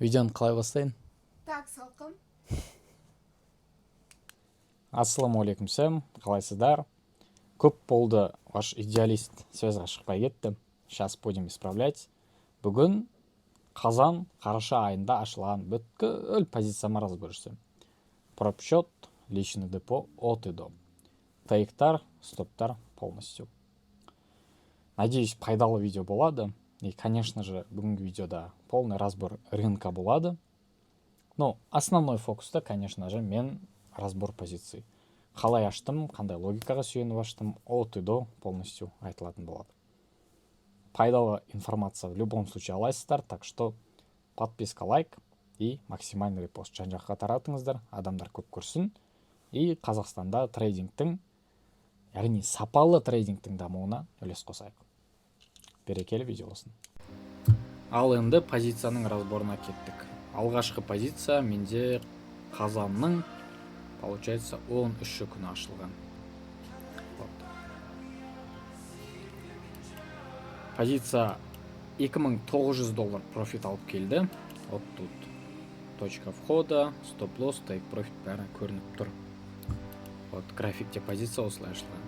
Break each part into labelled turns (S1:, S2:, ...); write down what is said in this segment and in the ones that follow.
S1: Видеоны қалай бастайын?
S2: Так, салқын.
S1: Ассалаумағалейкум сәлем, қалайсыздар? Көп болды ваш идеалист сөзға шықпай кетті. Сейчас будем исправлять. Бүгін қазан қараша айында ашылған бүткіл позицияма раз бөлішсем. Пропсчет, личный депо от и до. Тейктар, стоптар полностью. Надеюсь, пайдалы видео болады. И, конечно же, бүгінгі видеода полный разбор рынка болады. Но основной фокуста, конечно же, мен разбор позиций. Қалай аштым, қандай логикаға сүйеніп аштым, от и до полностью айтылатын болады. Пайдалы информация в любом случае аласыздар, так что подписка, лайк и максимальный репост. Жан-жаққа таратыңыздар, адамдар көп көрсін. И Қазақстанда трейдингтің, яғни сапалы трейдингтің дамуына үлес қосайық. Берекелі видео болсын. Ал енді позицияның разборына кеттік. Алғашқы позиция менде қазанның, получается, 13 күні ашылған. Позиция $2900 профит алып келді. Вот тут точка входа, стоп-лосс, тейк-профит бәрі көрініп тұр. Вот графикте позиция осылай ашылған.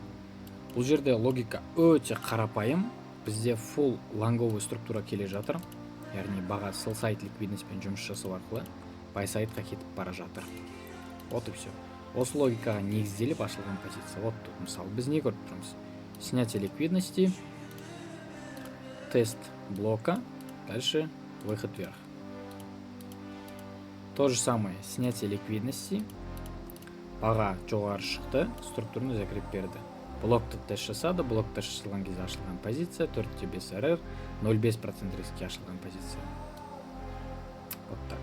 S1: Бұл жерде логика өте қарапайым. Бізде full лонговый структура келе жатыр. Яғни баға sell side ликвидностьпен жұмыс жасау арқылы buy side'қа кетіп бара жатыр. Вот и все. Осы логикаға негізделіп ашылған позиция. Вот тут мысалы біз не көріп тұрмыз? Снятие ликвидности, тест блока, дальше выход вверх. То же самое, снятие ликвидности, баға жоғары шықты, структураны закреп берді. Блокты тест жасады, блок тест жасалған кезде ашылған позиция, 4-5 РР, 0,5% риске ашылған позиция. Вот так.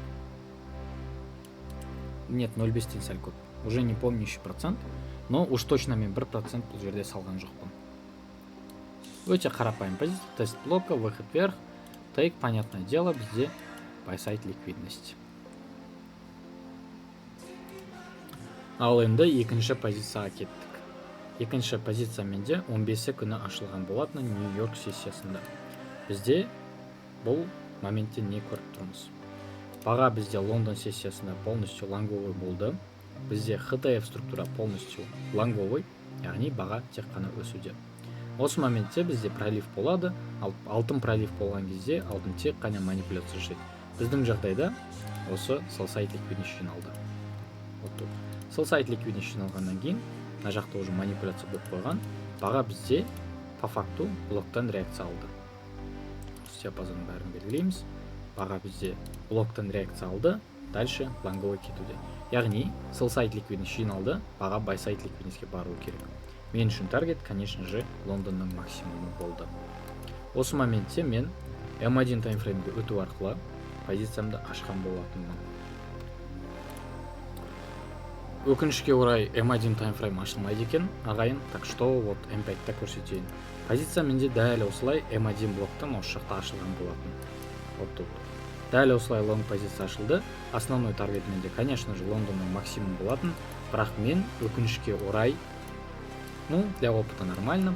S1: Нет, 0,5-тен сәл көп. Уже не помню еще процент, но уж точно мен 1% бұл жерде салған жоқпын. Өте қарапайым позиция, тест блока, выход вверх, тейк, понятное дело, бізде buy side ликвидность. Ал енді екінші позицияға кеттік. Екінші позиция менде 15 күні ашылған болатын Нью-Йорк сессиясында. Бізде бұл моментте не көріп тұрмыз? Баға бізде Лондон сессиясында полностью лонговый болды. Бізде ХТФ структура полностью лонговый, яғни баға тек қана өсуде. Осы моментте бізде пролив болады, алтын пролив болған кезде алтын тек қана манипуляция жасайды. Біздің жағдайда осы sell side ликвидность жиналды. Вот тут. Sell side ликвидность жиналғаннан кейін мына жақта уже манипуляция болып қойған, баға бізде по факту блоктан реакция алды. Диапазонның бәрін белгілейміз. Баға бізде блоктан реакция алды, дальше лонговый кетуде. Яғни sell side ликвидность жиналды, баға buy side ликвидностьке бару керек. Мен үшін таргет, конечно же, Лондонның максимумы болды. Осы моментте мен M1 таймфреймге өту арқылы позициямды ашқан болатынмын. Өкінішке орай M1 таймфрейм ашылмайды екен, ағайын, так что вот M5-та көрсетейін. Позиция менде дәл осылай M1 блоктан осы жақта ашылған болатын. Вот тут. Дәл осылай лонг позиция ашылды. Основной таргет менде, конечно же, Лондонның максимум болатын, бірақ мен өкінішке орай, ну, для опыта нормально,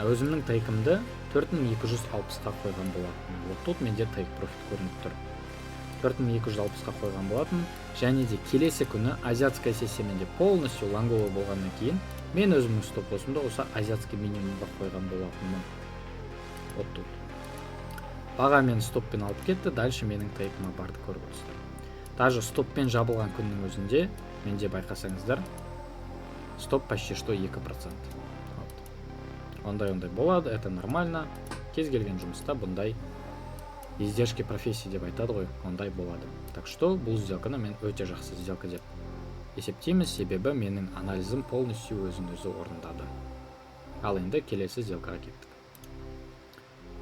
S1: өзімнің тейкімді 4260-қа қойған болатын. Вот тут менде тейк профит көрініп тұр. 4260-қа қойған болатын, және де келесі күні азиатская сессия менде полностью лонговый болғаннан кейін мен өзімнің стоп-лоссымды осы азиатский минимумға қойған болатынмын. Вот тут. Баға мен стоппен алып кетті, дальше менің тейкіма барды көріп отырсыздар. Даже стоппен жабылған күннің өзінде менде байқасаңыздар, стоп почти что 2%. Вот. Ондай болады, это нормально. Кез келген жұмыста бұндай издержки профессии деп айтады ғой, ондай болады. Так что бұл сделканы мен өте жақсы сделка деп есептейміз, себебі менің анализім полностью өзін-өзі орындады. Ал енді келесі сделкаға кеттік.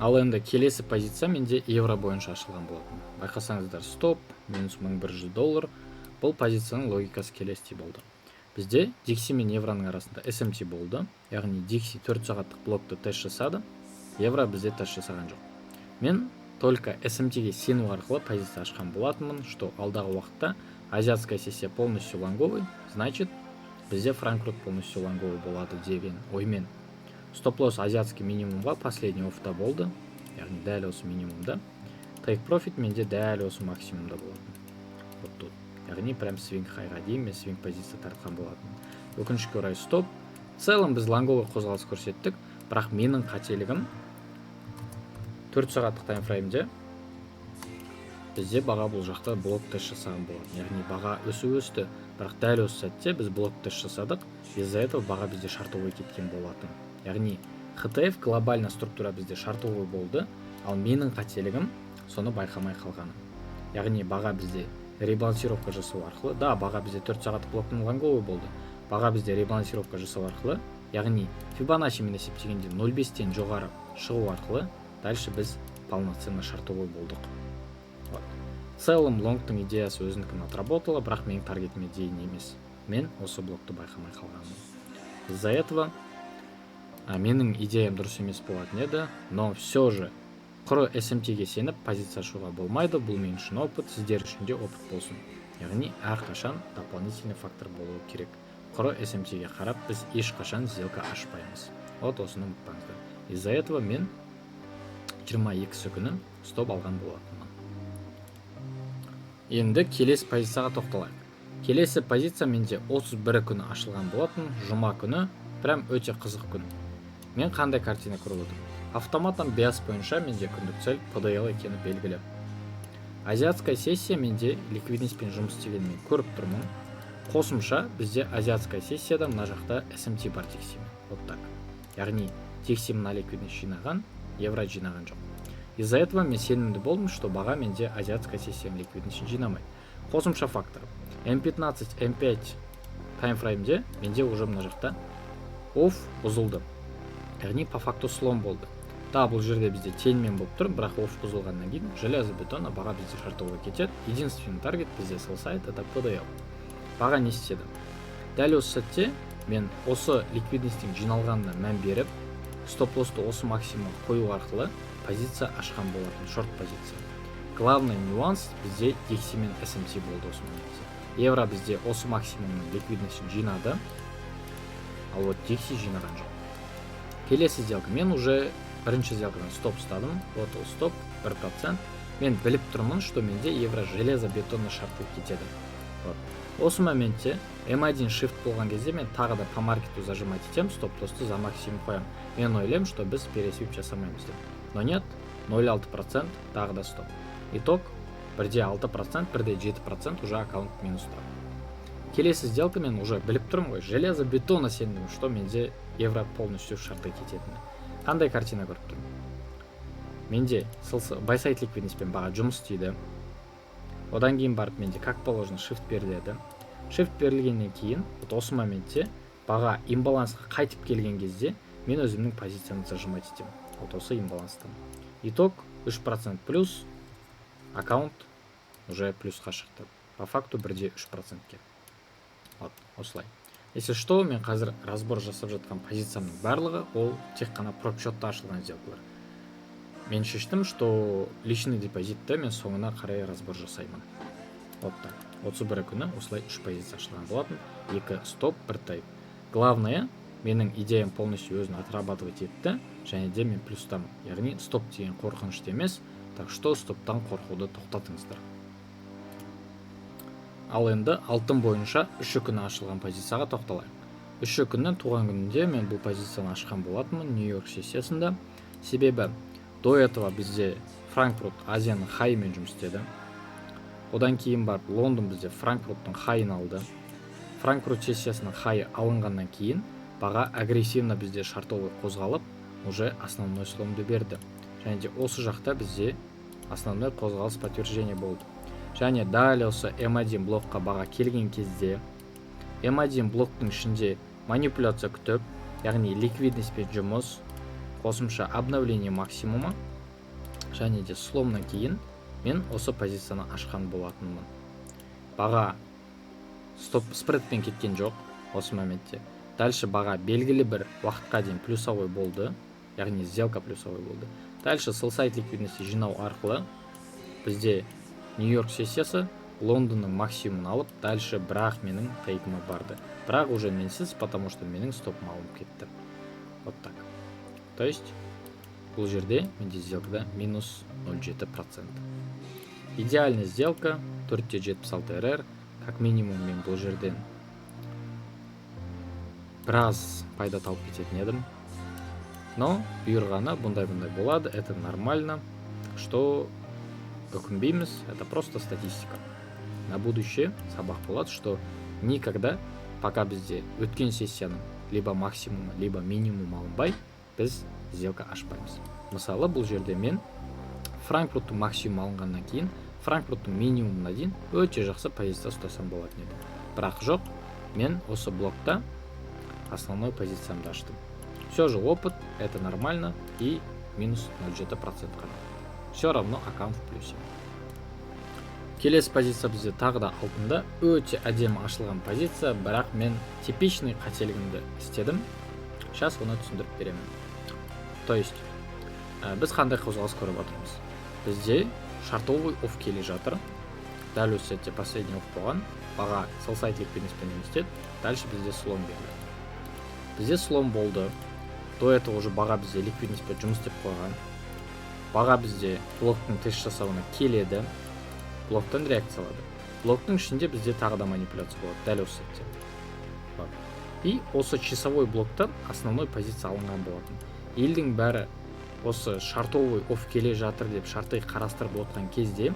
S1: Ал енді келесі позиция менде евро бойынша ашылған болатын. Байқасаңыздар, стоп, минус $1100. Бұл позицияның логикасы келесідей болды. Бізде Dixi мен евроның арасында SMT болды. Яғни Dixi 4 сағаттық блокты тест жасады, евро бізде тест жасаған жоқ. Мен только SMT-ге сену арқылы позиция ашқан болатынмын, что алдағы уақытта азиатская сессия полностью лонговый, значит, бізде Франкфурт полностью лонговый болады деген оймен. Стоп-лосс азиатский минимумға последний офта болды, яғни дәл осы минимумда. take profit менде дәл осы максимумда болатын. Вот тут. Яғни прям swing хайға дейін мен swing позиция тартқан болатын. Өкінішке орай стоп. В целом біз лонговый қозғалыс көрсеттік, бірақ менің қателігім 4 сағаттық таймфреймде бізде баға бұл жақта блок тест жасаған болатын. Яғни баға өсті, бірақ дәл осы сәтте біз блок тест жасадық, из-за этого баға бізде шартовой кеткен болатын. Яғни HTF глобально структура бізде шартовой болды, ал менің қателігім соны байқамай қалғаны. Яғни баға бізде ребалансировка жасау арқылы, да, баға бізде 4 сағаттық блоктың лонговый болды. Баға бізде ребалансировка жасау арқылы, яғни Fibonacci мен есептегенде 0,5-тен жоғары шығу арқылы, дальше біз полноценно шартовой болдық. В целом лонгтың идеясы өзінікін отработала, бірақ менің таргетіме дейін емес. Мен осы блокты байқамай қалғанмын. Из-за этого менің идеям дұрыс емес болатын еді, но все же құры SMT-ге сеніп позиция ашуға болмайды. Бұл мен үшін опыт, сіздер үшін де опыт болсын. Яғни әрқашан дополнительный фактор болуы керек. Құры SMT-ге қарап біз ешқашан сделка ашпаймыз. Вот осыны ұмытпаңыздар. Из-за этого мен 22 күні стоп алған болатынмын. Енді келесі позицияға тоқталайық. Келесі позиция менде 31 күні ашылған болатын, жұма күні, прям өте қызық күн. Мен қандай картина көріп отырмын? Автоматтан биас бойынша менде күндік цель PDL екені белгілі. Азиатская сессия менде ликвидностьпен жұмыс істегенін мен көріп тұрмын. Қосымша бізде азиатская сессияда мына жақта SMT бар тексемен. Вот так. Яғни тексемін ликвидность жинаған, евро жинаған жоқ. Из-за этого мен сенімді болдым, что баға менде азиатская сессияның ликвидностьін жинамайды. Қосымша фактор. M15, M5 таймфреймде менде уже мына жақта офф бұзылды. Яғни по факту слом болды. Да, бұл жерде бізде тенмен болып тұр, бірақ офф бұзылғаннан кейін железобетонна баға бізде шартовға кетеді. Единственный таргет бізде сол сайт, это PDL. Баға не істеді? Дәл осы сәтте мен осы ликвидностьтің жиналғанына мән беріп, стоп-лосты осы максимум қою арқылы позиция ашқан болатын, шорт позиция. Главный нюанс бізде DXY мен SMT болды осы моментте. Евро бізде осы максимумның ликвидностьін жинады, ал вот DXY жинаған жоқ. Келесі сделка. Мен уже бірінші сделкадан стоп ұстадым. Вот ол стоп 1%. Мен біліп тұрмын, что менде евро железобетонный шартты кетеді. Вот. Осы моментте M1 shift болған кезде мен тағы да по маркету зажимать етем, стоп-лосты за максимум қоям. Мен ойлаймын, что біз пересвип жасамаймыз деп. Но нет, 0,6% тағы да стоп. Итог 1,6%, 1,7% уже аккаунт минуста. Келесі сделка мен уже біліп тұрмын ғой, железобетонно сендім, что менде евро полностью шарты кететіні. Қандай картина көріп тұрмын? Менде байсайт ликвидностьпен баға жұмыс істейді. Одан кейін барып менде как положено shift беріледі. Shift берілгеннен кейін, осы моментте баға имбалансқа қайтып келген кезде мен өзімнің позицияны зажимать етем. Вот осы имбаланстан. Итог 3% плюс, аккаунт уже плюсқа шықты. По факту 1,3%-ке. Вот, осылай. Если что, мен қазір разбор жасап жатқан позициямның барлығы ол тек қана пропшотта ашылған сделкалар. Мен шештім, что личный депозитті мен соңына қарай разбор жасаймын. Вот так. 31 күні осылай 3 позиция ашылған болатын. 2 стоп, 1 тайп. Главное, менің идеям полностью өзін отрабатывать етті, және де мен плюстамын. Яғни стоп деген қорқынышты емес, так что стоптан қорқуды тоқтатыңыздар. Ал енді алтын бойынша 3 күні ашылған позицияға тоқталайық. 3 күннен туған күнінде мен бұл позицияны ашқан болатынмын Нью-Йорк сессиясында. Себебі до этого бізде Франкфурт Азияның хайымен жұмыс істеді. Одан кейін барып Лондон бізде Франкфурттың хайын алды. Франкфурт сессиясының хайы алынғаннан кейін баға агрессивно бізде шартовый қозғалып, уже основной сломды берді. Және де осы жақта бізде основной қозғалыс подтверждение болды. Және дәл осы M1 блокқа баға келген кезде M1 блоктың ішінде манипуляция күтіп, яғни ликвидностьпен жұмыс, қосымша обновление максимума, және де сломнан кейін мен осы позицияны ашқан болатынмын. Баға спредпен кеткен жоқ осы моментте. Дальше баға белгілі бір уақытқа дейін плюсовой болды, яғни сделка плюсовой болды. Дальше сell-сайт ликвидности жинау арқылы бізде Нью-Йорк сессиясы Лондонның максимумын алып, дальше бірақ менің тейкіме барды. Бірақ уже менсіз, потому что менің стоп малым кетті. Вот так. То есть бұл жерде менде сделкада минус 0,7%. Идеальная сделка 4,76 РР. Как минимум мен бұл жерден біраз пайда тауып кететін едім. Но бұйырғаны бұндай болады, это нормально, что өкінбейміз, это просто статистика. На будущее сабақ болады, что никогда, пока бізде өткен сессияның либо максимумы, либо минимум алынбай, біз сделка ашпаймыз. Мысалы, бұл жерде мен Франкфурттың максимум алынғаннан кейін Франкфурттың минимумына дейін өте жақсы позиция ұстасам болатын еді. Бірақ жоқ, мен осы блокта основной позициямды аштым. Все же опыт, это нормально, и минус 0,7% қана. Все равно аккаунт в плюсе. Келесі позиция бізде тағы да алтында, өте әдемі ашылған позиция, бірақ мен типичный қателігімді істедім. Сейчас оны түсіндіріп беремін. То есть, біз қандай қозғалыс көріп отырмыз? Бізде шартовый офф келе жатыр. Дәл осы сәтте последний офф болған. Баға селсайд ликвидностьпен жұмыс істеді. Дальше бізде слом берді. Бізде слом болды. До этого уже баға бізде ликвидностьпен жұмыс істеп қойған. Баға бізде блоктың тест жасауына келеді. Блоктан реакциялады. Блоктың ішінде бізде тағы да манипуляция болады. Дәл осы сәтте. И осы часовой блоктан основной позиция алынған болатын. Елдің бәрі осы шартовый офф келе жатыр деп шарты қарастырып отқан кезде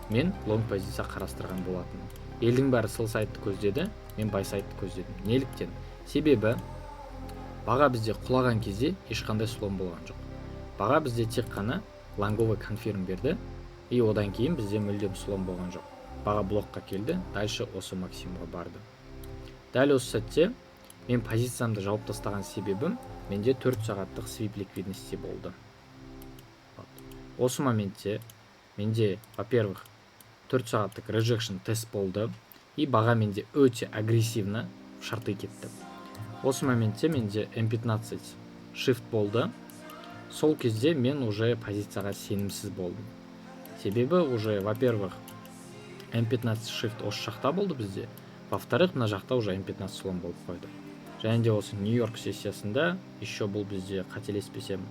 S1: мен лонг позиция қарастырған болатын. Елдің бәрі сел сайтты көздеді, мен бай сайтты көздедім. Неліктен? Себебі баға бізде құлаған кезде ешқандай слом болған жоқ. Баға бізде тек қана лонговый конфирм берді, и одан кейін бізде мүлдем слом болған жоқ. Баға блокқа келді, дальше осы максимумға барды. Дәл осы сәтте мен позициямды жауып тастаған себебім менде 4 сағаттық свип ликвидности болды. Осы моментте менде, во-первых, 4 сағаттық rejection тест болды, и баға менде өте агрессивно в шарты кетті. Осы моментте менде M15 shift болды. Сол кезде мен уже позицияға сенімсіз болдым. Себебі уже, во-первых, M15 shift осы жақта болды бізде. Во-вторых, мына жақта уже M15 слом болып қойды. Және де осы Нью-Йорк сессиясында еще бұл бізде қателеспесем,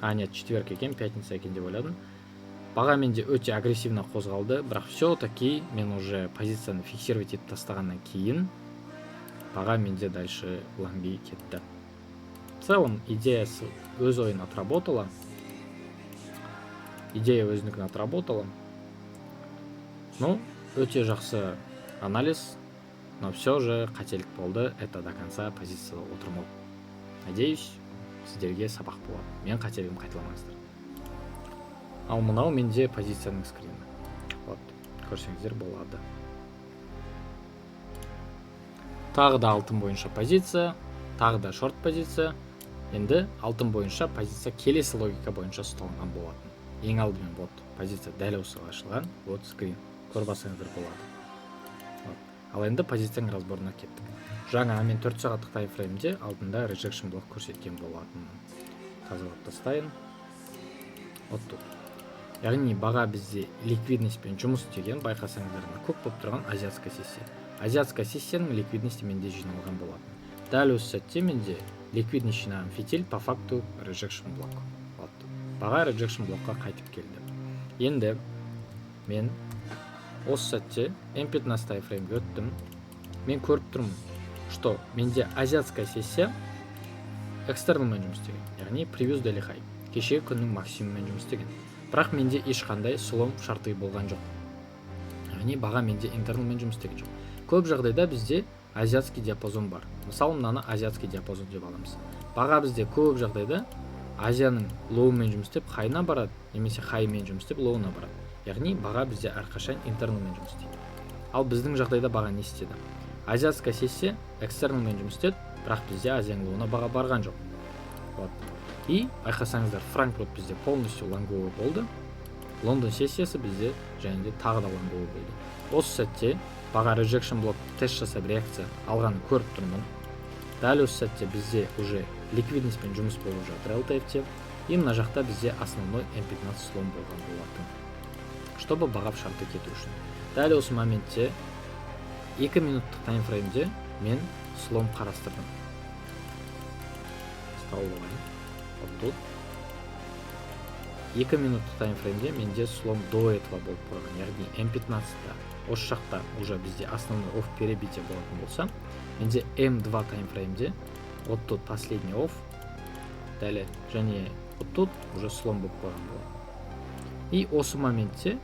S1: нет, четверг екен, пятница екен деп ойладым. Баға менде өте агрессивно қозғалды, бірақ все-таки мен уже позицияны фиксировать етіп тастағаннан кейін баға менде дальше лонги кетті. В целом идеясы өз ойын отработала. Идея өзінікін отработала. Ну, өте жақсы анализ, но все же қателік болды. Это до конца позицияда отырмау. Надеюсь, сіздерге сабақ болады. Мен қателігім қайталамаңыздар. Ал мынау менде позицияның скрины. Вот, көрсеңіздер болады. Тағы да алтын бойынша позиция, тағы да шорт позиция. Енді алтын бойынша позиция келесі логика бойынша ұсталынған болатын. Ең алдымен вот позиция дәл осыға ашылған, вот скрин. Көрбасаңыздар болады. Ал енді позицияның разборына кеттік. Жаңа мен 4 сағаттық таймфреймде алдында rejection блок көрсеткен болатын. Тазалап тастайын. Вот тут. Яғни баға бізде ликвидностьпен жұмыс істеген, байқасаңыздар, көп болып тұрған азиатская сессия. Азиатская сессияның ликвидности менде жиналған болатын. Дәл осы сәтте менде ликвидность жинаған фитиль по факту rejection блок. Вот. Баға rejection блокқа қайтып келді. Енді мен осы сәтте M15 таймфреймге өттім. Мен көріп тұрмын, что менде азиатская сессия экстерналмен жұмыс істеген. Яғни previous daily high. Кешегі күннің максимуммен жұмыс істеген. Бірақ менде ешқандай слом шарты болған жоқ. Яғни баға менде интерналмен жұмыс істеген жоқ. Көп жағдайда бізде азиатский диапазон бар. Мысалы, мынаны азиатский диапазон деп аламыз. Баға бізде көп жағдайда Азияның лоумен жұмыс істеп хайына барады, немесе хаймен жұмыс істеп лоуына барады. Яғни баға бізде әрқашан интерналмен жұмыс істейді. Ал біздің жағдайда баға не істеді? Азиатская сессия экстерналмен жұмыс істеді, бірақ бізде Азияның лоуына баға барған жоқ. Вот. И байқасаңыздар, Франкфурт бізде полностью лонговый болды. Лондон сессиясы бізде және де тағы да лонговый болды. Осы сәтте баға rejection блок тест жасап реакция алғанын көріп тұрмын. Дәл осы сәтте бізде уже ликвидностьпен жұмыс болып жатыр LTF-те. И мына жақта бізде основной M15 слом болған болатын. Чтобы баға в шарты кету үшін. Дәл осы моментте 2 минуттық таймфреймде мен слом қарастырдым. Стал болайын. Вот тут. 2 минуттық таймфреймде менде слом до этого болып қойған, яғни М15-та осы жақта уже бізде основной офф перебитие болатын болса, менде М2 таймфреймде вот тут последний офф дәлі және вот тут уже слом болып қойған болады. И осы моментте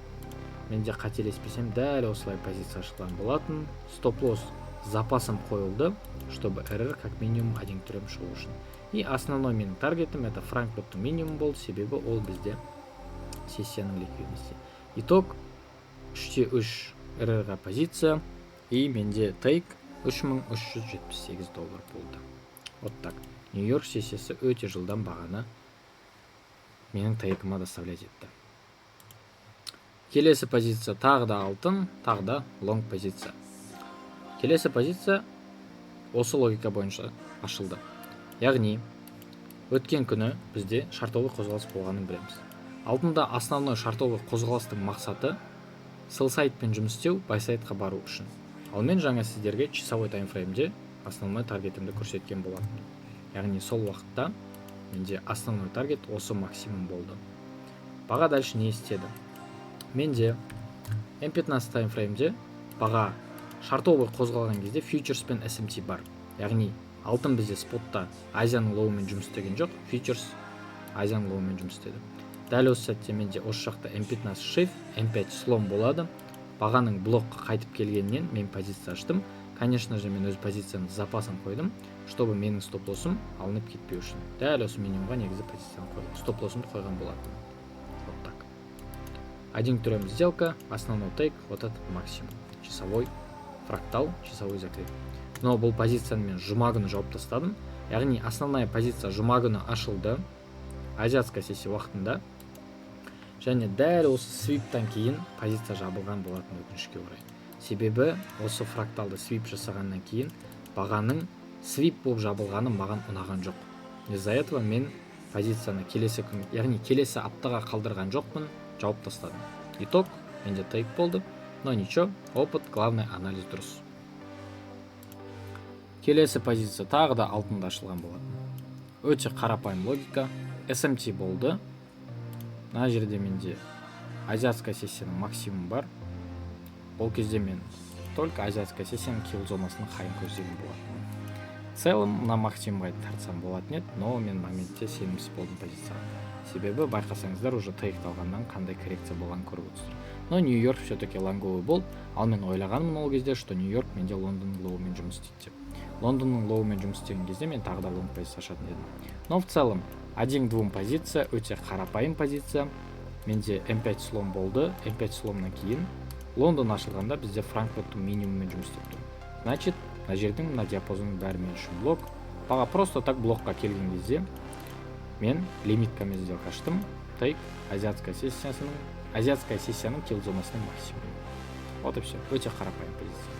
S1: менде қателеспесем дәл осылай позиция ашылған болатын. Стоп-лосс запасом қойылды, чтобы РР как минимум 1 түрем шығу үшін. И основной менің таргетім это Франкфурттың минимум болды, себебі ол бізде сессияның ликвидности. Итог 3-3 РР-ға позиция и менде тейк $3378 болды. Вот так. Нью-Йорк сессиясы өте жылдан бағаны менің тейкіма доставлять етті. Келесі позиция тағы да алтын, тағы да лонг позиция. Келесі позиция осы логика бойынша ашылды. Яғни өткен күні бізде шартовый қозғалыс болғанын білеміз. Алтында основной шартовый қозғалыстың мақсаты sell сайдпен жұмыс істеу, buy сайдқа бару үшін. Ал мен жаңа сіздерге часовой таймфреймде основной таргетімді көрсеткен болатынмын. Яғни сол уақытта менде основной таргет осы максимум болды. Баға дальше не істеді? Менде М15 таймфреймде баға шартовый қозғалған кезде фьючерс пен SMT бар. Яғни алтын бізде спотта Азияның лоуымен жұмыс істеген жоқ, фьючерс Азияның лоуымен жұмыс істеді. Дәл осы сәтте менде осы жақта М15 shift, М5 слом болады. Бағаның блокқа қайтып келгеннен мен позиция аштым. Конечно же, мен өз позицияны запасын қойдым, чтобы менің стоп-лоссым алынып кетпеу үшін. Дәл осы минимумға негізі позицияны қойдым. Стоп-лоссымды қойған болатын. Вот так. 1 түрем сделка, основной тейк, вот этот максимум. Часовой фрактал, часовой закреп. Но бұл позицияны мен жұма күні жауып тастадым. Яғни основная позиция жұма күні ашылды азиатская сессия уақытында. Және дәл осы свиптан кейін позиция жабылған болатын өкінішке орай. Себебі осы фракталды свип жасағаннан кейін бағаның свип болып жабылғаны маған ұнаған жоқ. Из-за этого мен позицияны келесі күн, яғни келесі аптаға қалдырған жоқпын, жауып тастадым. Итог менде тейк болды, но ничего, опыт, главный анализ дұрыс. Келесі позиция тағы да алтында ашылған болатын. Өте қарапайым логика. SMT болды. Мына жерде менде азиатская сессияның максимум бар. Ол кезде мен только азиатская сессияның килл зонасының хайын көздеген болатын. В целом мына максимумға тартсам болатын еді, но мен моментте сенімсіз болдым позицияға. Себебі байқасаңыздар уже тейкталғаннан қандай коррекция болған көріп отырсыздар. Но Нью-Йорк все-таки лонговый болды. Ал мен ойлағанмын ол кезде, что Нью-Йорк менде Лондонның лоуымен жұмыс істейді деп. Лондонның лоуымен жұмыс істеген кезде мен тағы да лонг позиция ашатын едім. Но в целом 1-2 позиция өте қарапайым позиция. Менде М5 слом болды. М5 сломнан кейін Лондон ашылғанда бізде Франкфурттың минимуммен жұмыс істеп тұр. Значит, мына жердің мына диапазонның бәрі мен үшін блок. Баға просто так блокқа келген кезде мен лимиткамен сделка аштым. Тейк азиатская сессияның килл зонасының максимумы. Вот и все. Өте қарапайым позиция.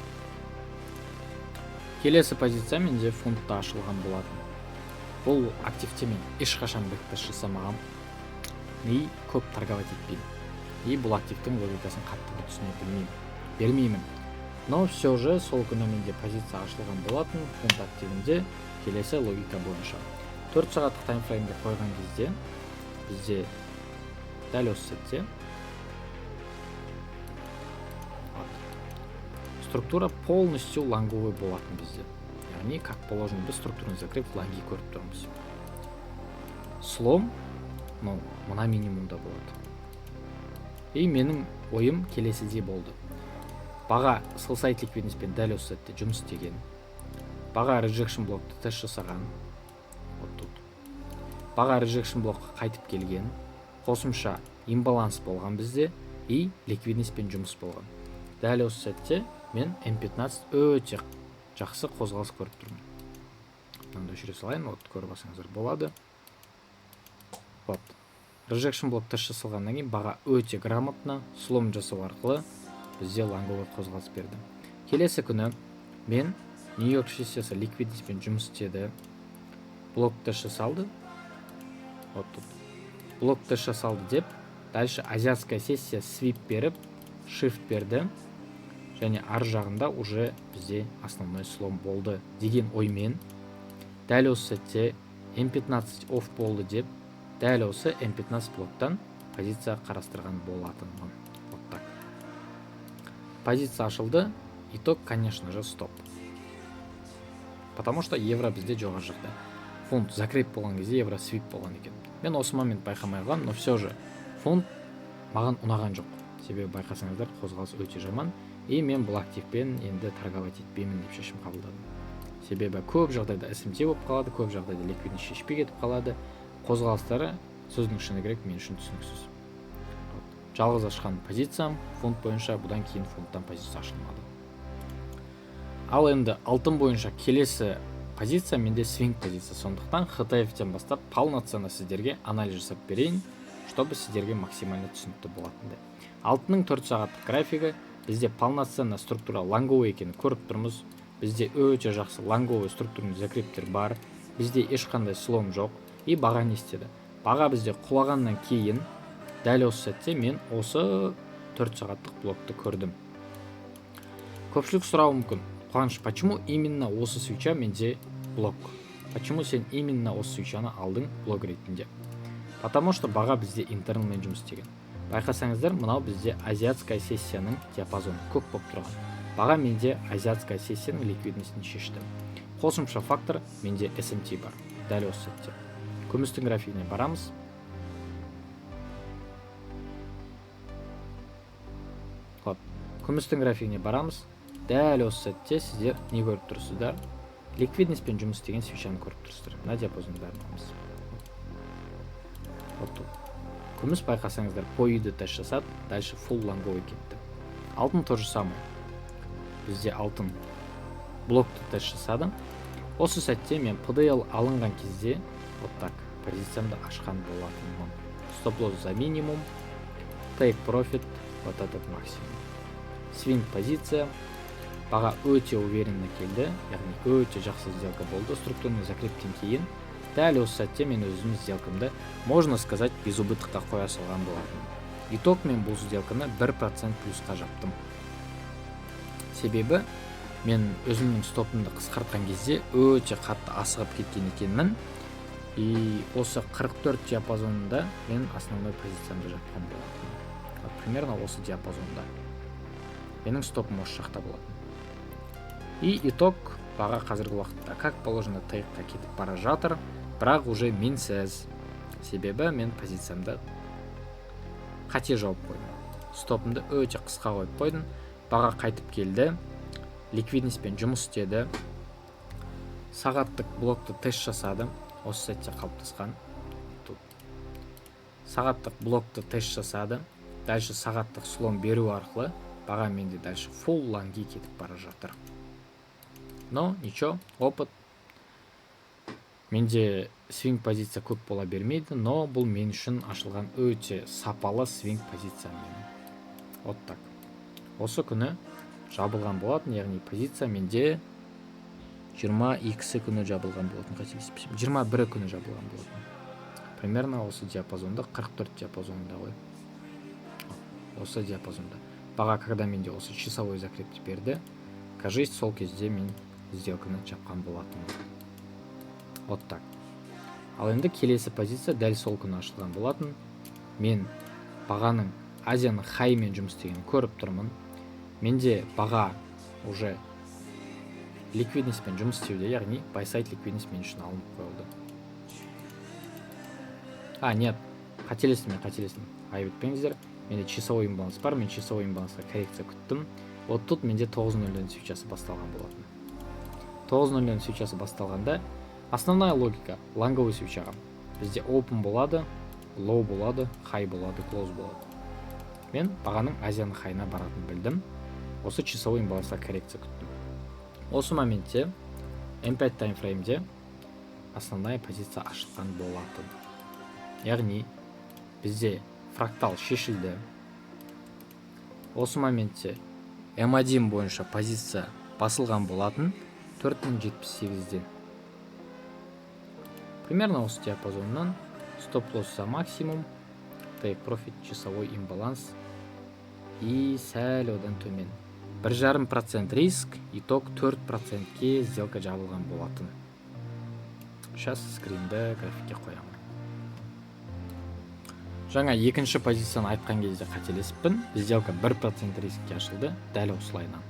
S1: Келесі позиция менде фунтта ашылған болатын. Бұл активте мен ешқашан бэктест жасамағам и көп торговать етпеймін. И бұл активтің логикасын қатты түсіне бермеймін. Но все же сол күні менде позиция ашылған болатын фунт активінде келесі логика бойынша. 4 сағаттық таймфреймге қойған кезде бізде дәл осы сәтте структура полностью лонговый болатын бізде. Яғни, как положено, біз структурный закреп в лонги көріп тұрмыз. Слом, мына минимумда болады. И менің ойым келесідей болды. Баға sell side ликвидностьпен дәл осы сәтте жұмыс істеген. Баға rejection блокты тест жасаған. Вот тут. Баға rejection блокқа қайтып келген. Қосымша имбаланс болған бізде и ликвидностьпен жұмыс болған. Дәл осы сәтте мен М15 өте жақсы қозғалыс көріп тұрмын. Мынандай жүре салайын, вот көріп алсаңыздар болады. Вот. Rejection блок тест жасалғаннан кейін баға өте грамотно слом жасау арқылы бізде лонговый қозғалыс берді. Келесі күні мен Нью-Йорк сессиясы ликвидностьпен жұмыс істеді. Блок тест жасалды. Вот тут. Блок тест жасалды деп, дальше азиатская сессия свип беріп, shift берді. Және ар жағында уже бізде основной слом болды деген оймен дәл осы сәтте М15 офф болды деп, дәл осы М15 блоктан позиция қарастырған болатынмын. Вот так. Позиция ашылды. Итог, конечно же, стоп. Потому что евро бізде жоғары жақта. Фунт закреп болған кезде евро свип болған екен. Мен осы момент байқамай қалғам, но все же фунт маған ұнаған жоқ. Себебі байқасаңыздар, қозғалыс өте жаман. И мен бұл активпен енді торговать етпеймін деп шешім қабылдадым. Себебі көп жағдайда SMT болып қалады, көп жағдайда ликвидность шешпей кетіп қалады. Қозғалыстары сөздің шыны керек мен үшін түсініксіз. Жалғыз ашқан позициям фунт бойынша, бұдан кейін фунттан позиция ашылмады. Ал енді алтын бойынша келесі позиция менде свинг позиция. Сондықтан ХТФ-тен бастап полноценно сіздерге анализ жасап берейін, чтобы сіздерге максимально түсінікті болатындай. Алтынның 4 сағаттық графигі бізде полноценно структура лонговый екенін көріп тұрмыз. Бізде өте жақсы лонговый структурный закрептер бар. Бізде ешқандай слом жоқ. И баға не істеді? Баға бізде құлағаннан кейін дәл осы сәтте мен осы 4 сағаттық блокты көрдім. Көпшілік сұрауы мүмкін: Қуаныш, почему именно осы свеча менде блок? Почему сен именно осы свечаны алдың блок ретінде? Потому что баға бізде интернелмен жұмыс істеген. Байқасаңыздар, мынау бізде азиатская сессияның диапазоны көк болып тұрған. Баға менде азиатская сессияның ликвидностін шешті. Қосымша фактор менде SMT бар. Дәл осы сәтте. Күмістің графигіне барамыз. Күмістің графигіне барамыз. Дәл осы сәтте сіздер не көріп тұрсыздар? Ликвидностьпен жұмыс істеген свечаны көріп тұрсыздар. Мына диапазонды бәріміз. Күміс байқасаңыздар, поиды тест жасады, дальше full лонговый кетті. Алтын тоже самое. Бізде алтын блокты тест жасады. Осы сәтте мен PDL алынған кезде вот так позициямды ашқан болатынмын. Стоп-лосс за минимум, take profit, вот этот максимум. Свинг позиция. Баға өте уверенно келді, яғни өте жақсы сделка болды. Структурный закрептен кейін дәл осы сәтте мен өзім сделкамды, можно сказать, без убытыққа қоя салған болатын. Итог, мен бұл сделканы 1% плюсқа жаптым. Себебі мен өзімнің стопымды қысқартқан кезде өте қатты асығып кеткен екенмін. И осы 44 диапазонында мен основной позициямды жапқан болатын. Примерно осы диапазонда. Менің стопым осы жақта болатын. И итог, баға қазіргі уақытта как положено тейкқа кетіп бара жатыр, бірақ уже менсіз. Себебі мен позициямды қате жауып қойдым. Стопымды өте қысқа қойып қойдым. Баға қайтып келді, ликвидностьпен жұмыс істеді, сағаттық блокты тест жасады. Осы сәтте қалыптасқан. Сағаттық блокты тест жасады. Дальше сағаттық слом беру арқылы баға менде дальше full лонги кетіп бара жатыр. Но ничего, опыт. Менде свинг позиция көп бола бермейді, но бұл мен үшін ашылған өте сапалы свинг позиция менің. Вот так. Осы күні жабылған болатын, яғни позиция менде 22 күні жабылған болатын, 21 күні жабылған болатын. Примерно осы диапазонда, 44 диапазонында ғой. Осы диапазонда. Баға, когда менде осы часовой закрепті берді, кажись, сол кезде мен сделканы жапқан болатын. Вот так. Ал енді келесі позиция дәл сол күні ашылған болатын. Мен бағаның Азияның хаймен жұмыс істегенін көріп тұрмын. Менде баға уже ликвидностьпен жұмыс істеуде, яғни buy side ликвидность мен үшін алынып қойылды. Нет, қателестім. Айып етпеңіздер. Менде часовой имбаланс бар, мен часовой имбалансқа коррекция күттім. Вот тут менде 9.0 свечасы басталған болатын. 9.0 свечасы басталғанда основная логика лонговый свечаға. Бізде open болады, low болады, high болады, close болады. Мен бағаның Азияның хайына баратын білдім. Осы часовой имбалансқа коррекция күттім. Осы моментте M5 таймфреймде основная позиция ашылған болатын. Яғни бізде фрактал шешілді. Осы моментте M1 бойынша позиция басылған болатын 4078-ден. Примерно осы диапазоннан стоп-лосс за максимум, take profit, часовой имбаланс и сәл одан төмен. 1,5% риск, итог 4%-ке сделка жабылған болатын. Сейчас скринді графикке қоямын. Жаңа екінші позицияны айтқан кезде қателесіппін. Сделка 1% рискке ашылды, дәл осылайынан.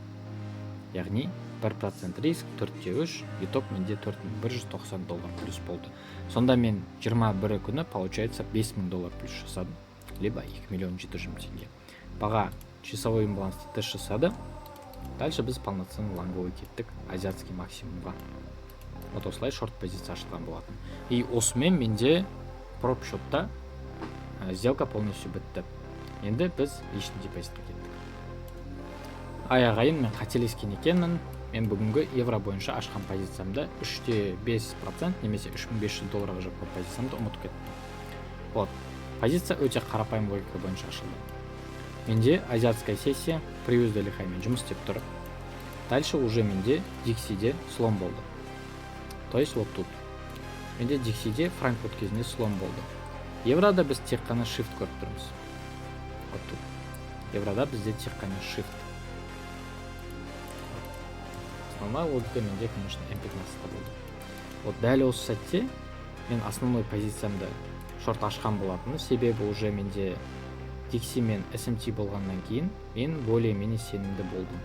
S1: Яғни 1% риск 4-3, итог менде $4190 плюс болды. Сонда мен 21 күні, получается, $5000 плюс жасадым, либо 2,7 миллион теңге. Баға часовой имбалансты тест жасады. Дальше біз полноценный лонговый кеттік азиатский максимумға. Вот осылай шорт позиция ашылған болатын. И осымен менде проп шотта сделка полностью бітті. Енді біз личный депозитке кеттік. Ағайын, мен қателескен екенмін. Мен бүгінгі евро бойынша ашқан позициямда 3,5% немесе $3500 жапқан позициямды ұмытып кеттім. Вот, позиция өте қарапайым логика бойынша ашылды. Менде азиатская сессия привез лихаймен жұмыс істеп тұр. Дальше уже менде диксиде слом болды. То есть вот тут. Менде диксиде Франкфурт кезінде слом болды. Еврода біз тек қана shift көріп тұрмыз. Вот тут. Еврода бізде тек қана shift. Основная логика менде, конечно, М15 болды. Вот дәл осы сәтте мен основной позициямды шорт ашқан болатыны, себебі уже менде Dixi мен SMT болғаннан кейін мен более-менее сенімді болдым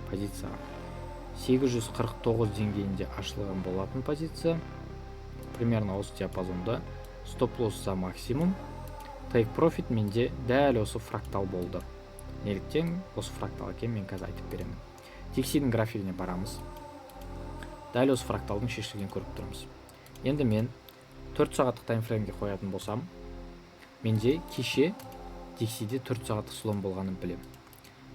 S1: позицияға. 849 деңгейінде ашылған болатын позиция. Примерно осы диапазонда стоп-лосс за максимум. Take profit менде дәл осы фрактал болды. Неліктен осы фрактал екен мен қазір айтып беремін. Dixi-дің графигіне барамыз. Дәл осы фракталдың шешілген көріп тұрмыз. Енді мен 4 сағаттық таймфреймге қоятын болсам, менде кеше Dixi-де 4 сағаттық слом болғанын білем.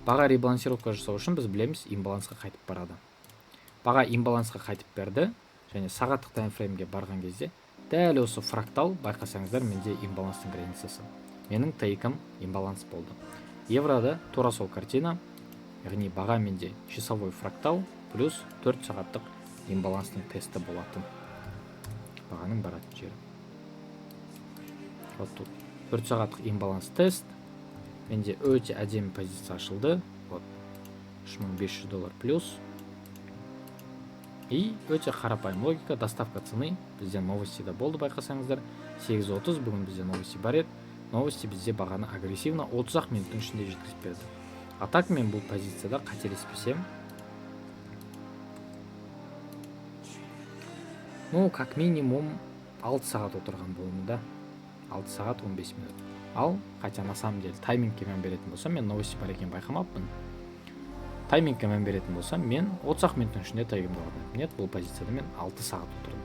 S1: Баға ребалансировка жасау үшін біз білеміз, имбалансқа қайтып барады. Баға имбалансқа қайтып берді, және сағаттық таймфреймге барған кезде дәл осы фрактал, байқасаңыздар, менде имбаланстың границасы. Менің тейкім имбаланс болды. Еврода тура сол картина, яғни баға менде часовой фрактал плюс 4 сағаттық имбаланстың тесті болатын. Бағаның баратын жері. Вот тут 4 сағаттық имбаланс тест. Менде өте әдемі позиция ашылды. Вот $3500 плюс. И өте қарапайым логика, доставка цены. Бізде новости да болды, байқасаңыздар. 8:30 бүгін бізде новости бар еді. Новости бізде бағаны агрессивно 30 минуттың ішінде жеткізіп берді. А так мен бұл позицияда қателеспесем, ну, как минимум 6 сағат отырған болуы да. 6 сағат 15 минут. Ал, хотя на самом деле таймингке мән беретін болсам, мен новости бар екен байқамаппын. Таймингке мән беретін болсам, мен 30 минуттың ішінде тайгымды алдым. Нет, бұл позицияда мен 6 сағат отырдым.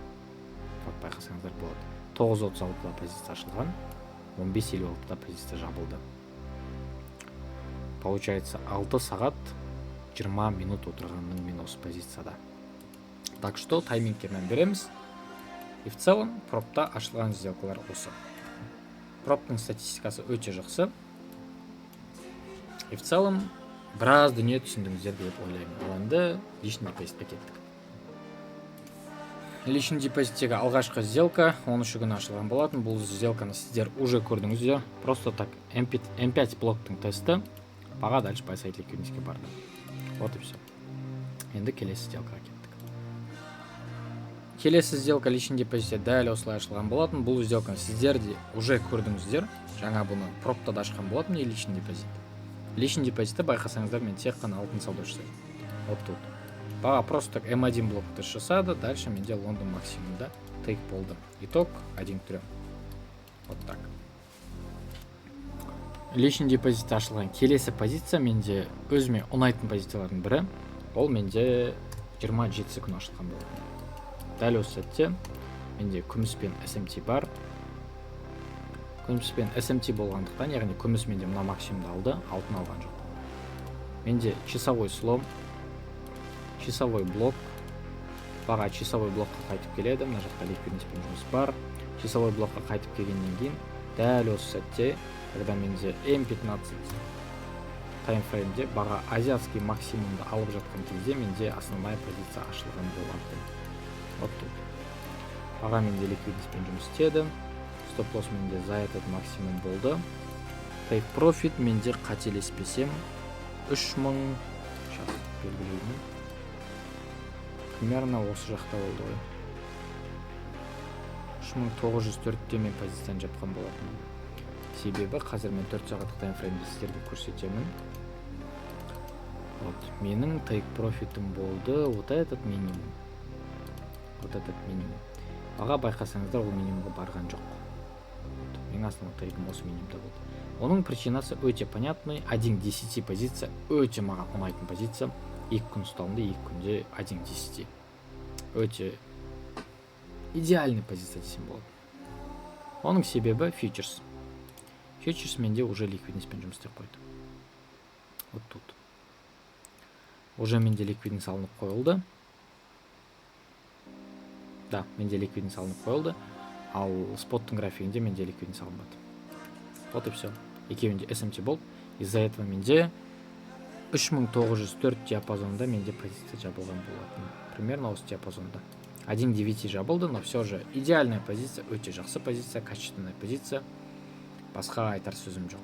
S1: Вот байқасаңыздар болады. 9:36-да позиция ашылған, 15:56-да позиция жабылды. Получается 6 сағат 20 минут отырғанның мен осы позицияда. Так что таймингке мән береміз. И в целом пропта ашылған сделкалар осы. Проптың статистикасы өте жақсы. И в целом біраз дүние түсіндіңіздер деп ойлаймын. Ал енді личный депозитке кеттік. Личный депозиттегі алғашқы сделка 13 күні ашылған болатын. Бұл сделканы сіздер уже көрдіңіздер. Просто так M5 блоктың тесті. Баға дальше байсайт ликвидностьке барды. Вот и все. Енді келесі сделкаға кеттік. Келесі сделка личный депозитте дәл осылай ашылған болатын. Бұл сделканы сіздер де уже көрдіңіздер. Жаңа бұны проптада ашқан болатын не личный депозит. Личный депозитті байқасаңыздар мен тек қана алтын сауда жасаймын. Вот тут. Баға просто так M1 блокты жасады. Дальше менде Лондон максимумда тейк болды. Итог 1-3. Вот так. Личный депозитте ашылған келесі позиция менде өзіме ұнайтын позициялардың бірі. Ол менде 27 күн ашылған болды. Дәл осы сәтте менде күміс пен SMT бар. Күміс пен SMT болғандықтан, яғни күміс менде мына максимумды алды, алтын алған жоқ. Менде часовой слом, часовой блок. Баға часовой блокқа қайтып келеді. Мына жақта ликвидностьпен жұмыс бар. Часовой блокқа қайтып келгеннен кейін дәл осы сәтте, когда менде M15 таймфреймде баға азиатский максимумды алып жатқан кезде менде основная позиция ашылған болатын. Вот тут. Баға менде ликвидностьпен жұмыс істеді. Стоп-лосс менде за этот максимум болды. Take profit менде қателеспесем 3000, сейчас белгілеймін. Примерно осы жақта болды ғой. 3904-те мен позицияны жапқан болатын. себебі қазір мен 4 сағаттық таймфреймді сіздерге көрсетемін. Вот, менің тейк профитім болды вот этот минимум. Аға байқасаңыздар, ол минимумға барған жоқ. Менің основной тейкім осы минимумда болды. Оның причинасы өте понятный. 1.10 позиция өте маған ұнайтын позиция. 2 күн ұсталымда, 2 күнде 1.10. Өте идеальный позиция десем болады. Оның себебі фьючерс. Фьючерс менде уже ликвидностьпен жұмыс істеп қойды. Вот тут. Уже менде ликвидность салынып қойылды. Да, менде ликвидность салынып қойылды. Ал споттың графигінде менде ликвидность салынбады. Вот и все. Екеуінде SMT болды. Из-за этого менде 3904 диапазонда менде позиция жабылған болатын. Примерно осы диапазонда. 1.9 жабылды, но все же идеальная позиция, өте жақсы позиция, качественная позиция. Басқа айтар сөзім жоқ.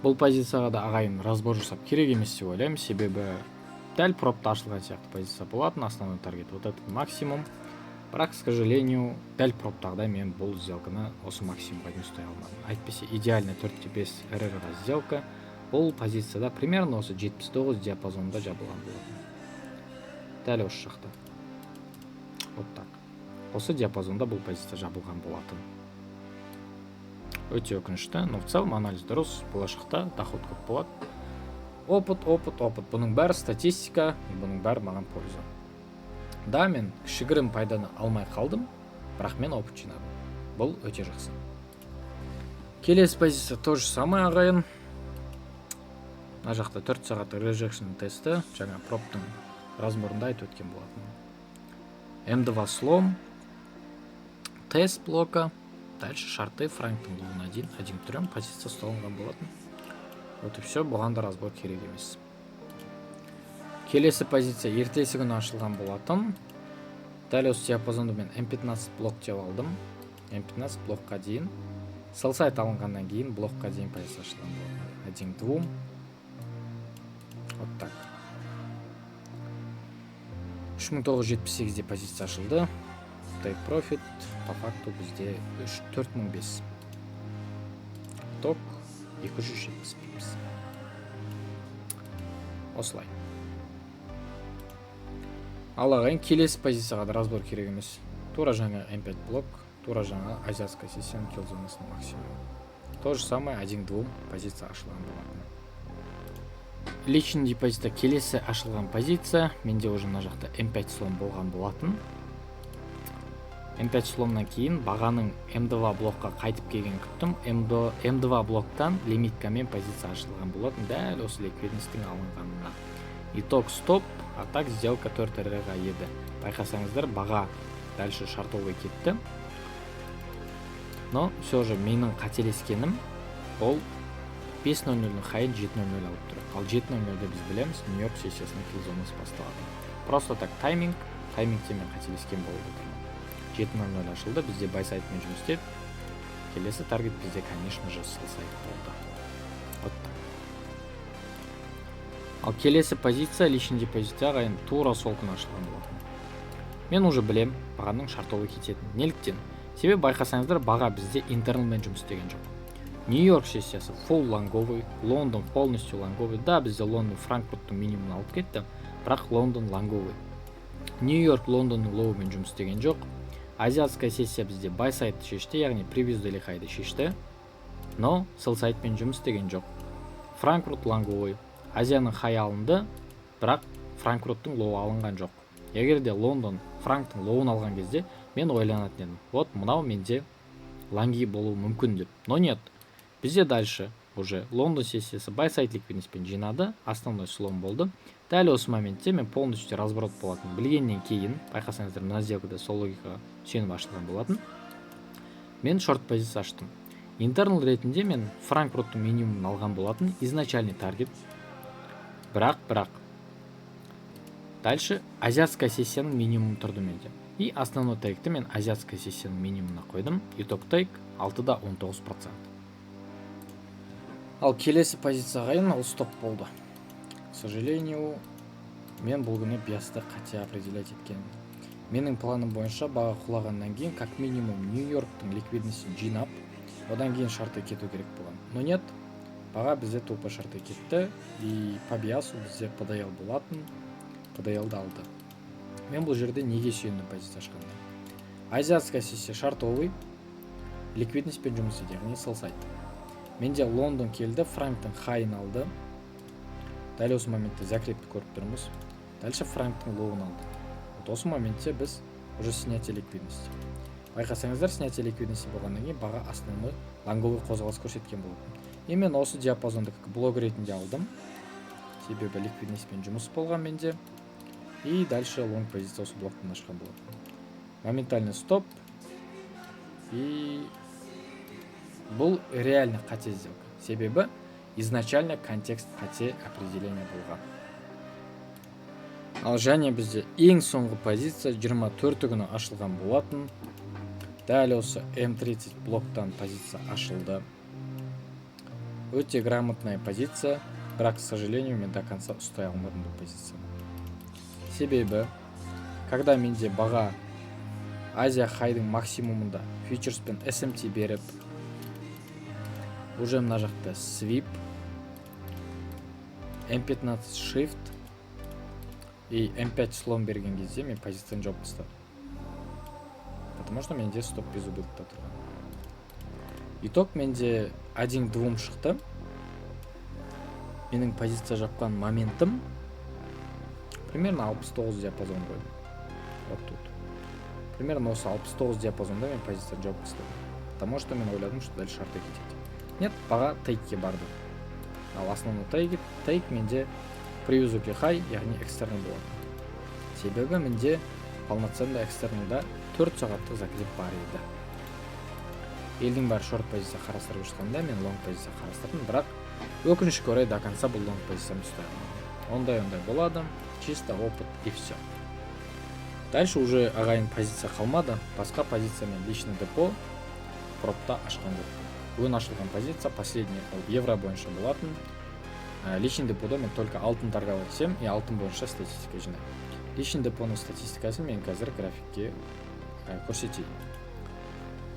S1: Бұл позицияға да ағайын разбор жасап керек емес деп ойлаймын, себебі дәл пропта ашылған сияқты позиция болатын, основной таргет вот этот максимум. Бірақ, к сожалению, дәл проптағыдай мен бұл сделканы осы максимумға дейін ұстай алмадым. Әйтпесе идеальный 4-5 РР-ға сделка бұл позицияда примерно осы 79 диапазонда жабылған болатын. Дәл осы жақта. Вот так. Осы диапазонда бұл позиция жабылған болатын. Өте өкінішті, но в целом анализ дұрыс, болашақта доход көп болады. Опыт. Бұның бәрі статистика, бұның бәрі маған польза. Да, мен кішігірім пайданы алмай қалдым, бірақ мен опыт жинадым. Бұл өте жақсы. Келесі позиция тоже самый ағайын. Мына жақта 4 сағаттық rejection тесті, жаңа проптың разборында айтып өткен болатын. М2 слом, тест блока, дальше шарты, франктың луын 1.3 позиция ұсталынған болатын. Вот и все, бұған да разбор керек емес. Келесі позиция ертесі күні ашылған болатын. Дәл осы диапазонды мен М15 блок деп алдым. М15 блокқа дейін. Селсайт алынғаннан кейін блокқа дейін позиция ашылған болатын. 1.2. Вот так. 3978-де позиция ашылды. Take profit по факту бізде 4005. Ток 270 пипс. Осылай. Ал ағайын, келесі позицияға да разбор керек емес. Тура жаңа М5 блок, тура жаңа азиатская сессияның килл зонасының максимумы. То же самое 1.2 позиция ашылған болатын. Личный депозитта келесі ашылған позиция, менде уже мына жақта М5 слом болған болатын. М5 сломнан кейін бағаның М2 блокқа қайтып келген күттім. М2 блоктан лимиткамен позиция ашылған болатын, дәл осы ликвидностьтің алынғанына. Итог стоп, а так сделка 4 РР-ға еді. Байқасаңыздар, баға дальше шартовый кетті. Но все же менің қателескенім ол 5.00-ның хайын 7.00 алып тұр. Ал 7.00-де біз білеміз, Нью-Йорк сессиясының килл зонасы басталады. Просто так таймингте мен қателескен болып отырмын. 7.00 ашылды, бізде байсайтмен жұмыс істеп, келесі таргет бізде, конечно же, селсайт болды. Вот так. Ал келесі позиция, личный депозитте ағайын тура сол күні ашылған болатын. Мен уже білем, бағаның шартовый кететін. Неліктен? Себебі байқасаңыздар, баға бізде интерналмен жұмыс істеген жоқ. Нью-Йорк сессиясы full лонговый, Лондон полностью лонговый. Да, бізде Лондон Франкфурттың минимумын алып кетті, бірақ Лондон лонговый. Нью-Йорк Лондонның лоуымен жұмыс істеген жоқ. Азиатская сессия бізде байсайтты шешті, яғни превьюз делихайды шешті, но селсайтпен жұмыс істеген жоқ. Франкфурт лонговый. Азияның хай алынды, бірақ Франкфурттың лоу алынған жоқ. Егер де Лондон Франктың лоуын алған кезде мен ойланатын едім. Вот мынау менде лонги болуы мүмкін деп. Но нет. Бізде дальше уже Лондон сессиясы байсайт ликвидностьпен жинады, основной слом болды. Дәл осы моментте мен полностью разброд болатын. Білгеннен кейін, байқасаңыздар, мына сделкада сол логикаға сүйеніп ашылған болатын. Мен шорт позиция аштым. Интернал ретінде мен Франкфурттың минимумын алған болатын, изначальный таргет. Бірақ. Дальше азиатская сессияның минимумы тұрды менде. И основной тейкті мен азиатская сессияның минимумына қойдым. Итог тейк 6.19%. Ал келесі позиция ғайын, ол стоп болды. К сожалению, мен бұл күні биасты қате определять еткен. Менің планым бойынша баға құлағаннан кейін, как минимум Нью-Йорктың ликвидностьін жинап, одан кейін шарты кету керек болған. Но нет, баға бізде тупо шарты кетті, и по биасу бізде PDL болатын, PDL-ді алды. Мен бұл жерде неге сүйендім позиция ашқанда? Азиатская сессия шартовый, ликвидностьпен жұмыс еді, яғни sell side. Менде Лондон келді, франктың хайын алды. Дәл осы моментте закрепті көріп тұрмыз. Дальше франктың лоуын алды. Вот осы моментте біз уже снятие ликвидности. Байқасаңыздар, снятие ликвидности болғаннан кейін баға основной лонговый қозғалыс көрсеткен болатын. И мен осы диапазонды блок ретінде алдым. Себебі ликвидностьпен жұмыс болған менде. И дальше лонг позиция осы блоктан ашқан болатын. Моментальный стоп. И бұл реально қате сделка. Себебі изначально контекст қате определение болған. Ал және бізде ең соңғы позиция 24 күні ашылған болатын. Дәл осы М30 блоктан позиция ашылды. Өте грамотная позиция, бірақ, к сожалению, мен до конца ұстай алмадым бұл позицияны. Себебі, когда менде баға Азия хайдың максимумында фьючерс пен SMT беріп, уже мына жақта свип, М15 shift и М5 слом берген кезде мен позицияны жауып тастадым. Потому что менде стоп без убытокта тұрған. Итог менде 1-2 шықты. Менің позиция жапқан моментім примерно 69 диапазон қойдым. Вот тут. Примерно осы 69 диапазонда мен позиция жауып тастадым. Потому что мен ойладым, что дальше шарты кетеді. Нет, баға тейкке барды. Ал основной тейк менде привязуки хай, яғни экстернал болады. Себебі менде полноценный экстерналда 4 сағаттық закреп бар еді. Елдің бәрі шорт позиция қарастырып жатқанда мен лонг позиция қарастырдым, бірақ өкінішке орай до конца бұл лонг позицияны ұстай алмадым. Ондай болады, чисто опыт и все. Дальше уже ағайын позиция қалмады, басқа позициямен личный депо пропта ашқан жоқ. Бүгін ашылған позиция последний евро бойынша болатын. Личный депода мен только алтын торговать етсем и алтын бойынша статистика жинаймын. Личный депоның статистикасын мен қазір графикке көрсетейін.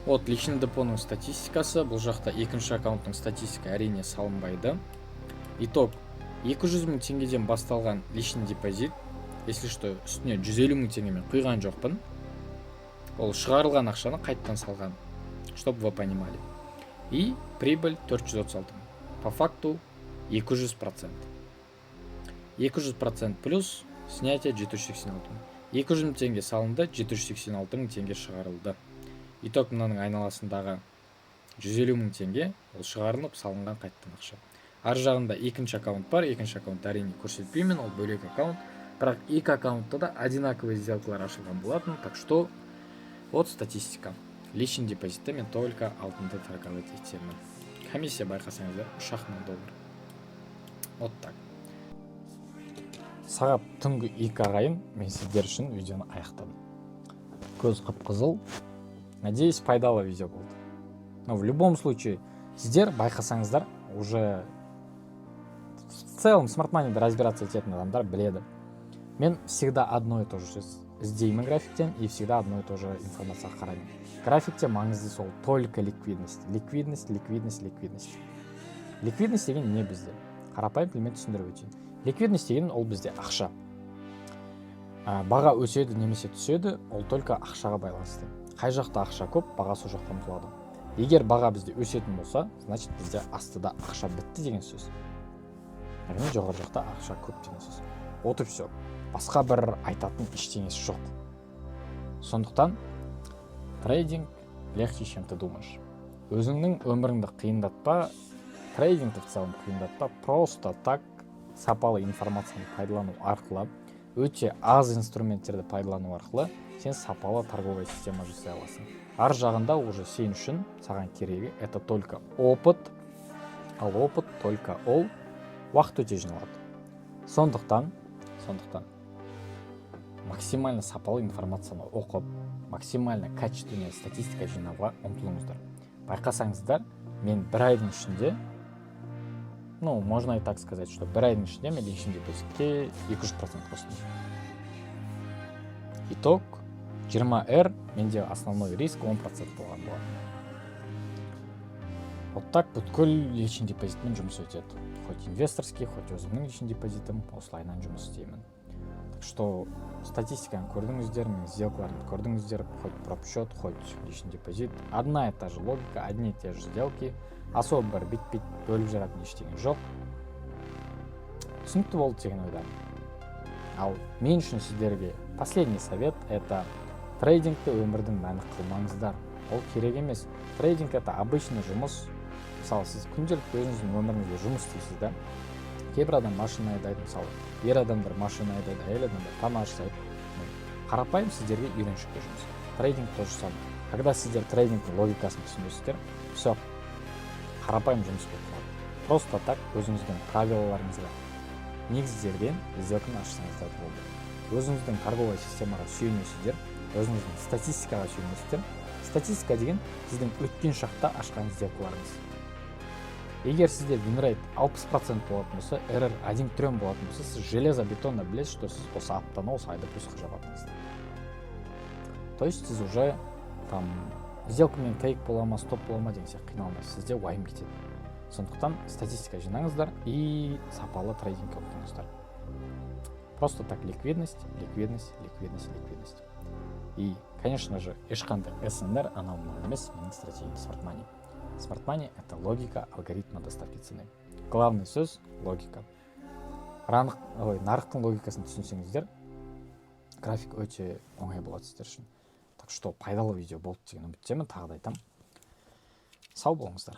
S1: Вот личный депоның статистикасы, бұл жақта екінші аккаунттың статистика әрине салынбайды. Итог 200 000 теңгеден басталған личный депозит, если что, үстіне 150 000 теңгемен құйған жоқпын. Ол шығарылған ақшаны қайттан салған, чтобы вы понимали. И прибыль 436. По факту 200%. 200% плюс снятие 786 000. 200 000 теңге салынды, 786 000 теңге шығарылды. Итог мынаның айналасындағы 150 000 теңге ол шығарылып салынған қайттан ақша. Ар жағында екінші аккаунт бар, екінші аккаунт әрине көрсетпеймін, ол бөлек аккаунт. Бірақ екі аккаунтта да одинаковые сделкалар ашылған болатын, так что вот статистика. Личный депозитте мен только алтынды торговать етемін. Комиссия байқасаңыздар $3 000. Вот так. Сағат түнгі 2 ағайын мен сіздер үшін видеоны аяқтадым. Көз қып-қызыл. Надеюсь, пайдалы видео болды. Но в любом случае, сіздер байқасаңыздар уже в целом смарт-маниде разбираться ететін адамдар біледі. Мен всегда одно и то же іздеймін графиктен и всегда одно и то же информацияға қараймын. Графикте маңызды сол только ликвидность. Ликвидность. Ликвидность деген не бізде? Қарапайым тілмен түсіндіріп өтейін. Ликвидность деген ол бізде ақша. Баға өседі немесе түседі, ол только ақшаға байланысты. Қай жақта ақша көп, баға сол жаққа ұмтылады. Егер баға бізде өсетін болса, значит бізде астыда ақша бітті деген сөз. Яғни жоғары жақта ақша көп деген сөз. Вот и все. Басқа бір айтатын ештеңесі жоқ. Сондықтан трейдинг легче, чем ты думаешь. Өзіңнің өміріңді қиындатпа, трейдингті в целом қиындатпа, просто так сапалы информацияны пайдалану арқылы, өте аз инструменттерді пайдалану арқылы сен сапалы торговая система жасай аласың. Ар жағында уже сен үшін саған керегі это только опыт, ал опыт только ол уақыт өте жиналады. Сондықтан максимально сапалы информацияны оқып, максимально качественный статистика жинауға ұмтылыңыздар. Байқасаңыздар, мен бір айдың ішінде, можно и так сказать, что бір айдың ішінде мен личный депозитке 200% қостым. Итог 20R, менде основной риск 10% болған болады. вот так бүткіл личный депозитмен жұмыс өтеді. Хоть инвесторский, хоть өзімнің личный депозитім, осылайынан жұмыс істеймін. Так что статистиканы көрдіңіздер, мен сделкаларды көрдіңіздер, хоть пропсчет, хоть личный депозит. Одна и та же логика, одни и те же сделки. Особо бір бит-бит бөліп жаратын ештеңе жоқ. Түсінікті болды деген ойдамын. Ал мен үшін сіздерге последний совет – это трейдингті өмірдің мәні қылмаңыздар. Ол керек емес. Трейдинг – это обычный жұмыс. Мысалы, сіз күнделікті өзіңіздің өміріңізде жұмыс істейсіз да. Кейбір адам машина айдайды, мысалы, ер адамдар машина айдайды, әйел адамдар тамақ жасайды. Қарапайым сіздерге үйреншікті жұмыс. Трейдинг то же самое. Когда сіздер трейдингтің логикасын түсінесіздер, все, қарапайым жұмыс болып қалады. Просто так өзіңіздің правилаларыңызға негіздерден сделканы ашсаңыздар болды. Өзіңіздің торговый системаға сүйенесіздер, өзіңіздің статистикаға сүйенесіздер. Статистика деген сіздің өткен шақта ашқан сделкаларыңыз. Егер сізде винрейт 60% болатын болса, RR 1 трен болатын болса, сіз железо-бетонно білесіз, что сіз осы аптаны осы айда плюсқа жабатыңыз. То есть сіз уже там сделкамен фейк бола ма, стоп бола ма деген сияқты қиналмайсыз, сізде уайым кетеді. Сондықтан статистика жинаңыздар и сапалы трейдингке оқыңыздар. Просто так ликвидность. И, конечно же, ешқандай СНР анау мынау емес, менің стратегиям Smart Money. Smart Money – это логика алгоритма доставки цены. Главный сөз – логика. Нарықтың логикасын түсінсеңіздер, график өте оңай болады сіздер үшін. Так что пайдалы видео болды деген үміттемін, тағы да айтамын. Сау болыңыздар.